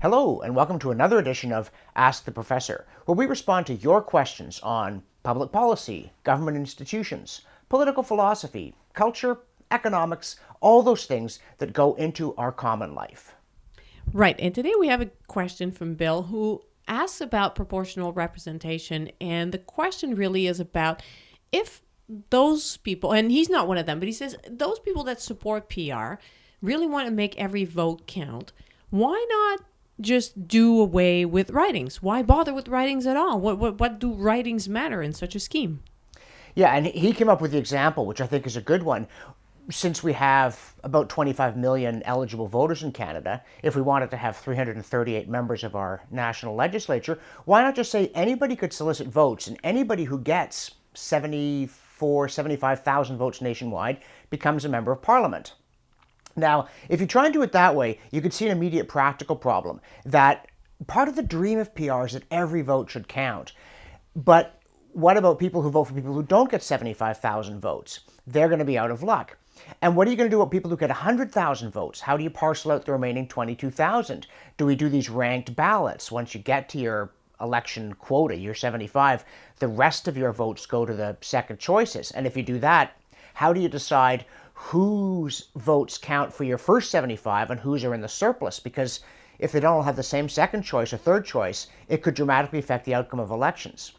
Hello, and welcome to another edition of Ask the Professor, where we respond to your questions on public policy, government institutions, political philosophy, culture, economics, all those things that go into our common life. Right, and today we have a question from Bill who asks about proportional representation, and the question really is about if those people, and he's not one of them, but he says those people that support PR really want to make every vote count, why not just do away with writings? Why bother with writings at all? What do writings matter in such a scheme? Yeah, and he came up with the example, which I think is a good one. Since we have about 25 million eligible voters in Canada, if we wanted to have 338 members of our national legislature, why not just say anybody could solicit votes, and anybody who gets 75,000 votes nationwide becomes a member of Parliament? Now, if you try and do it that way, you could see an immediate practical problem that part of the dream of PR is that every vote should count. But what about people who vote for people who don't get 75,000 votes? They're going to be out of luck. And what are you going to do with people who get 100,000 votes? How do you parcel out the remaining 22,000? Do we do these ranked ballots? Once you get to your election quota, your 75, the rest of your votes go to the second choices. And if you do that, how do you decide whose votes count for your first 75 and whose are in the surplus? Because if they don't all have the same second choice or third choice, it could dramatically affect the outcome of elections.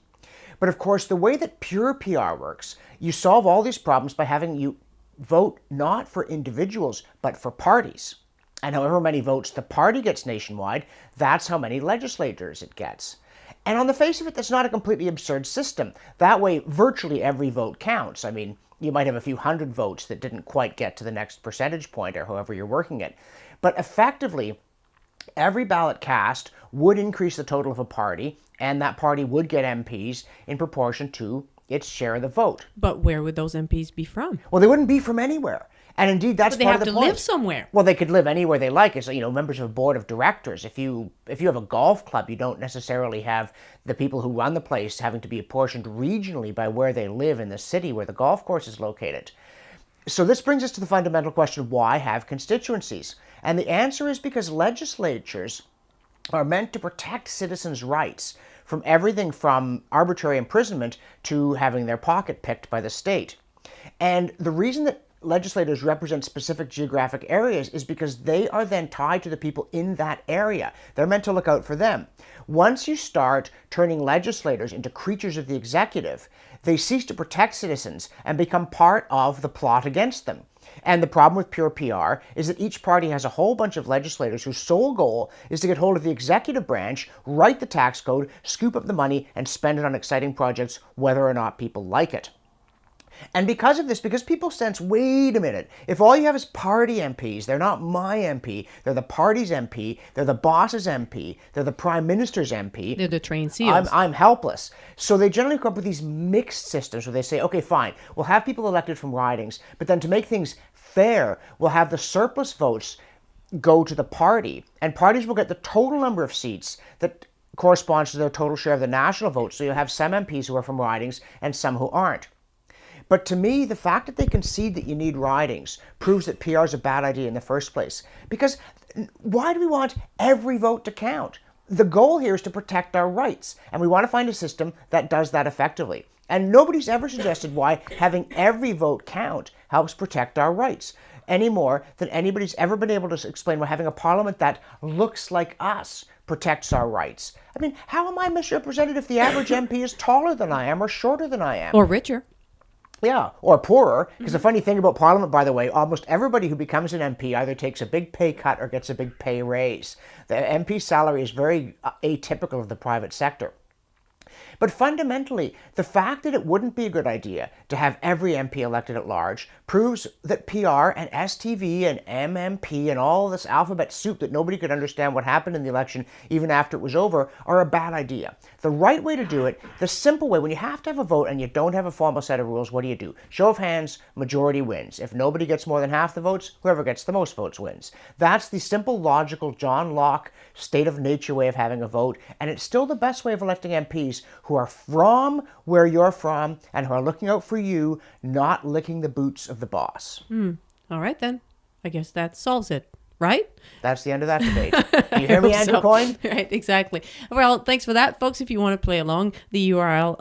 But of course, the way that pure PR works, you solve all these problems by having you vote not for individuals, but for parties. And however many votes the party gets nationwide, that's how many legislators it gets. And on the face of it, that's not a completely absurd system. That way, virtually every vote counts. I mean, you might have a few hundred votes that didn't quite get to the next percentage point or however you're working it. But effectively, every ballot cast would increase the total of a party, and that party would get MPs in proportion to its share of the vote. But where would those MPs be from? Well, they wouldn't be from anywhere. And indeed, that's But they part have of the to point. live somewhere. Well, they could live anywhere they like as, members of a board of directors. If you have a golf club, you don't necessarily have the people who run the place having to be apportioned regionally by where they live in the city where the golf course is located. So this brings us to the fundamental question, why have constituencies? And the answer is because legislatures are meant to protect citizens' rights from everything from arbitrary imprisonment to having their pocket picked by the state. And the reason that legislators represent specific geographic areas is because they are then tied to the people in that area. They're meant to look out for them. Once you start turning legislators into creatures of the executive, they cease to protect citizens and become part of the plot against them. And the problem with pure PR is that each party has a whole bunch of legislators whose sole goal is to get hold of the executive branch, write the tax code, scoop up the money, and spend it on exciting projects whether or not people like it. And because of this, because people sense, wait a minute, if all you have is party MPs, they're not my MP, they're the party's MP, they're the boss's MP, they're the prime minister's MP. They're the trained seals. I'm helpless. So they generally come up with these mixed systems where they say, okay, fine, we'll have people elected from ridings, but then to make things fair, we'll have the surplus votes go to the party, and parties will get the total number of seats that corresponds to their total share of the national vote. So you'll have some MPs who are from ridings and some who aren't. But to me, the fact that they concede that you need ridings proves that PR is a bad idea in the first place. Because why do we want every vote to count? The goal here is to protect our rights, and we want to find a system that does that effectively. And nobody's ever suggested why having every vote count helps protect our rights, any more than anybody's ever been able to explain why having a parliament that looks like us protects our rights. I mean, how am I misrepresented if the average MP is taller than I am or shorter than I am? Or richer. Yeah, or poorer. Because the funny thing about Parliament, by the way, almost everybody who becomes an MP either takes a big pay cut or gets a big pay raise. The MP salary is very atypical of the private sector. But fundamentally, the fact that it wouldn't be a good idea to have every MP elected at large proves that PR and STV and MMP and all this alphabet soup that nobody could understand what happened in the election even after it was over are a bad idea. The right way to do it, the simple way, when you have to have a vote and you don't have a formal set of rules, what do? Show of hands, majority wins. If nobody gets more than half the votes, whoever gets the most votes wins. That's the simple, logical, John Locke, state of nature way of having a vote, and it's still the best way of electing MPs who are from where you're from and who are looking out for you, not licking the boots of the boss. All right, then. I guess that solves it. right? That's the end of that debate. You hear me, Andrew So, Coyne? right, exactly. Well, thanks for that, folks. If you want to play along, the URL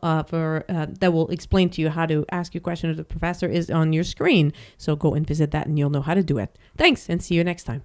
that will explain to you how to ask your question of the professor is on your screen. So go and visit that and you'll know how to do it. Thanks, and see you next time.